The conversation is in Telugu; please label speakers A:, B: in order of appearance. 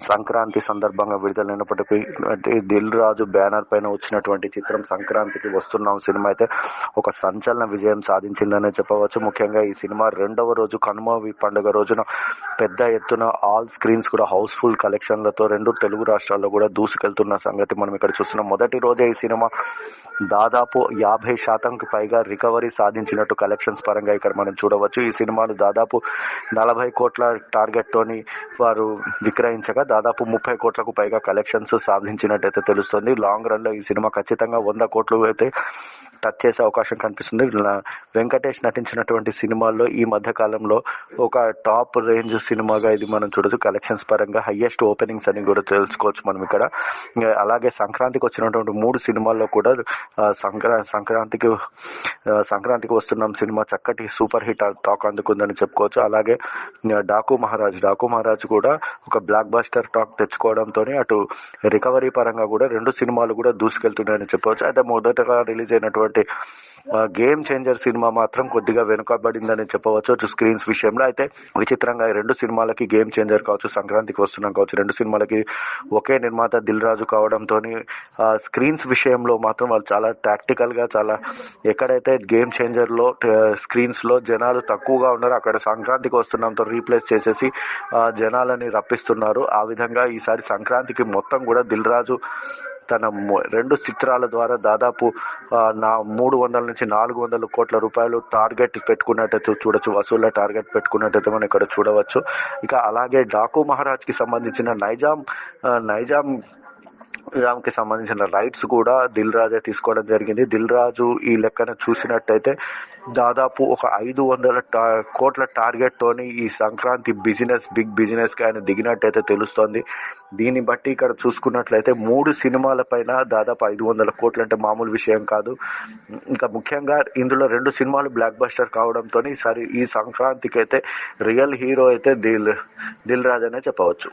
A: సంక్రాంతి సందర్భంగా విడుదలైనప్పటికీ దిల్ రాజు బ్యానర్ పైన వచ్చినటువంటి చిత్రం సంక్రాంతికి వస్తున్నాం సినిమా అయితే ఒక సంచలన విజయం సాధించిందనే చెప్పవచ్చు. ముఖ్యంగా ఈ సినిమా రెండవ రోజు కనుమ పండుగ రోజున పెద్ద ఎత్తున ఆల్ స్క్రీన్స్ కూడా హౌస్ఫుల్ కలెక్షన్లతో రెండు తెలుగు రాష్ట్రాల్లో కూడా దూసుకెళ్తున్న సంగతి మనం ఇక్కడ చూస్తున్నాం. మొదటి రోజే ఈ సినిమా దాదాపు 50% పైగా రికవరీ సాధించినట్టు కలెక్షన్స్ పరంగా ఇక్కడ మనం చూడవచ్చు. ఈ సినిమాను దాదాపు 40 కోట్ల టార్గెట్ తోని వారు విక్రయించగా దాదాపు 30 కోట్లకు పైగా కలెక్షన్స్ సాధించినట్టయితే తెలుస్తుంది. లాంగ్ రన్ లో ఈ సినిమా ఖచ్చితంగా 100 కోట్లు అయితే టచ్ చేసే అవకాశం కనిపిస్తుంది. వెంకటేష్ నటించినటువంటి సినిమాల్లో ఈ మధ్య కాలంలో ఒక టాప్ రేంజ్ సినిమాగా ఇది మనం చూడొచ్చు. కలెక్షన్స్ పరంగా హైయెస్ట్ ఓపెనింగ్స్ అని కూడా తెలుసుకోవచ్చు మనం ఇక్కడ. అలాగే సంక్రాంతికి వచ్చినటువంటి 3 సినిమాల్లో కూడా సంక్రాంతికి వస్తున్నాం సినిమా చక్కటి సూపర్ హిట్ టాక్ అందుకుందని చెప్పుకోవచ్చు. అలాగే డాకు మహారాజ్ కూడా ఒక బ్లాక్ బస్టర్ టాక్ తెచ్చుకోవడంతో అటు రికవరీ పరంగా కూడా రెండు సినిమాలు కూడా దూసుకెళ్తున్నాయని చెప్పవచ్చు. అయితే మొదటగా రిలీజ్ అయినటువంటి గేమ్ చేంజర్ సినిమా మాత్రం కొద్దిగా వెనుకబడిందని చెప్పవచ్చు స్క్రీన్స్ విషయంలో. అయితే విచిత్రంగా ఈ రెండు సినిమాలకి గేమ్ చేంజర్ కావచ్చు, సంక్రాంతికి వస్తున్నాం కావచ్చు, రెండు సినిమాలకి ఒకే నిర్మాత దిల్ రాజు కావడంతో స్క్రీన్స్ విషయంలో మాత్రం వాళ్ళు చాలా టాక్టికల్ గా చాలా ఎక్కడైతే గేమ్ చేంజర్ లో స్క్రీన్స్ లో జనాలు తక్కువగా ఉన్నారో అక్కడ సంక్రాంతికి వస్తున్నాంతో రీప్లేస్ చేసేసి జనాలని రప్పిస్తున్నారు. ఆ విధంగా ఈసారి సంక్రాంతికి మొత్తం కూడా దిల్ రాజు తన 2 చిత్రాల ద్వారా దాదాపు 300 నుంచి 400 కోట్ల రూపాయలు టార్గెట్ పెట్టుకున్నట్టయితే చూడొచ్చు, వసూళ్ల టార్గెట్ పెట్టుకున్నట్టయితే మనం ఇక్కడ చూడవచ్చు. ఇక అలాగే డాకు మహారాజ్ కి సంబంధించిన నైజాంకి సంబంధించిన రైట్స్ కూడా దిల్ రాజే తీసుకోవడం జరిగింది. దిల్ రాజు ఈ లెక్కన చూసినట్టయితే దాదాపు ఒక 500 కోట్ల టార్గెట్ తోని ఈ సంక్రాంతి బిగ్ బిజినెస్ కి ఆయన దిగినట్టయితే తెలుస్తోంది. దీన్ని బట్టి ఇక్కడ చూసుకున్నట్లయితే 3 సినిమాల పైన దాదాపు 500 కోట్లు అంటే మామూలు విషయం కాదు. ఇంకా ముఖ్యంగా ఇందులో 2 సినిమాలు బ్లాక్ బస్టర్ కావడంతో ఈ సంక్రాంతికి అయితే రియల్ హీరో అయితే దిల్ రాజు అనే చెప్పవచ్చు.